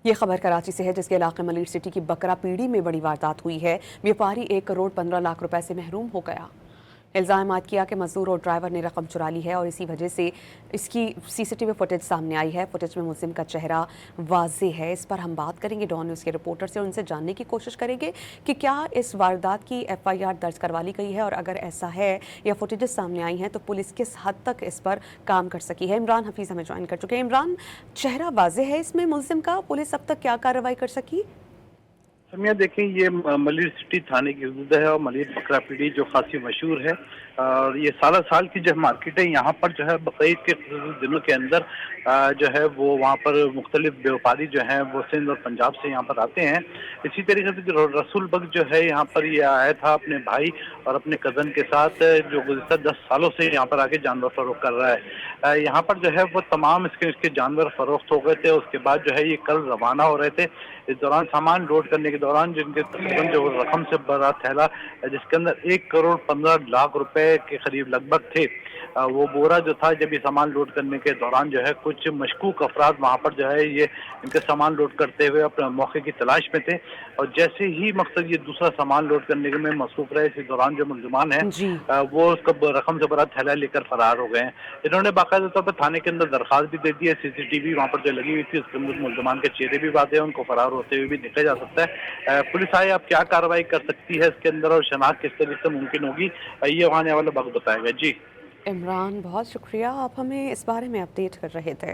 یہ خبر کراچی سے ہے، جس کے علاقے ملیر سٹی کی بکرا پیڑی میں بڑی واردات ہوئی ہے۔ ویپاری 1 کروڑ 15 لاکھ روپے سے محروم ہو گیا۔ الزامات کیا کہ مزدور اور ڈرائیور نے رقم چرا لی ہے اور اسی وجہ سے اس کی سی سی ٹی وی فوٹیج سامنے آئی ہے۔ فوٹیج میں ملزم کا چہرہ واضح ہے۔ اس پر ہم بات کریں گے ڈان نیوز کے رپورٹر سے اور ان سے جاننے کی کوشش کریں گے کہ کیا اس واردات کی ایف آئی آر درج کروا لی گئی ہے، اور اگر ایسا ہے یا فوٹیجز سامنے آئی ہیں تو پولیس کس حد تک اس پر کام کر سکی ہے۔ عمران حفیظ ہمیں جوائن کر چکے ہیں۔ عمران، چہرہ واضح ہے اس میں ملزم کا، پولیس اب تک کیا کارروائی کر سکی؟ سمیہ دیکھیں، یہ ملیر سٹی تھانے کی حدود ہے اور ملیر بکرا پیڑی جو خاصی مشہور ہے، اور یہ سال کی جو مارکیٹ ہے، یہاں پر جو ہے بقرعید کے خصوصی دنوں کے اندر جو ہے وہ وہاں پر مختلف بیوپاری جو ہیں وہ سندھ اور پنجاب سے یہاں پر آتے ہیں۔ اسی طریقے سے رسول بگ جو ہے یہاں پر یہ آیا تھا اپنے بھائی اور اپنے کزن کے ساتھ، جو گزشتہ 10 سالوں سے یہاں پر آ کے جانور فروخت کر رہا ہے۔ یہاں پر جو ہے وہ تمام اس کے جانور فروخت ہو گئے تھے۔ اس کے بعد جو ہے یہ کل روانہ ہو رہے تھے۔ اس دوران سامان لوڈ کرنے کے دوران جن کے تقریباً جو رقم سے بڑا تھیلا جس کے اندر 1 کروڑ 15 لاکھ روپے کے قریب لگ بھگ تھے، وہ بورا جو تھا، جب یہ سامان لوڈ کرنے کے دوران جو ہے کچھ مشکوک افراد وہاں پر جو ہے یہ ان کے سامان لوڈ کرتے ہوئے اپنے موقع کی تلاش میں تھے، اور جیسے ہی مقصد یہ دوسرا سامان لوڈ کرنے میں مصروف رہے، اسی دوران جو ملزمان ہیں جی، وہ اس کا رقم سے بڑا تھیلا لے کر فرار ہو گئے ہیں۔ انہوں نے باقاعدہ طور پر تھانے کے اندر درخواست بھی دے دی ہے۔ سی سی ٹی وی وہاں پر جو لگی ہوئی تھی اس کے اندر ملزمان کے چہرے بھی واضح ہیں، ان کو فرار ہوتے ہوئے بھی دیکھا جا سکتا ہے۔ پولیس آئے اب کیا کارروائی کر سکتی ہے اس کے اندر اور شناخت کس طریقے سے ممکن ہوگی، یہ آنے والا وقت بتائے گا۔ جی عمران، بہت شکریہ، آپ ہمیں اس بارے میں اپڈیٹ کر رہے تھے۔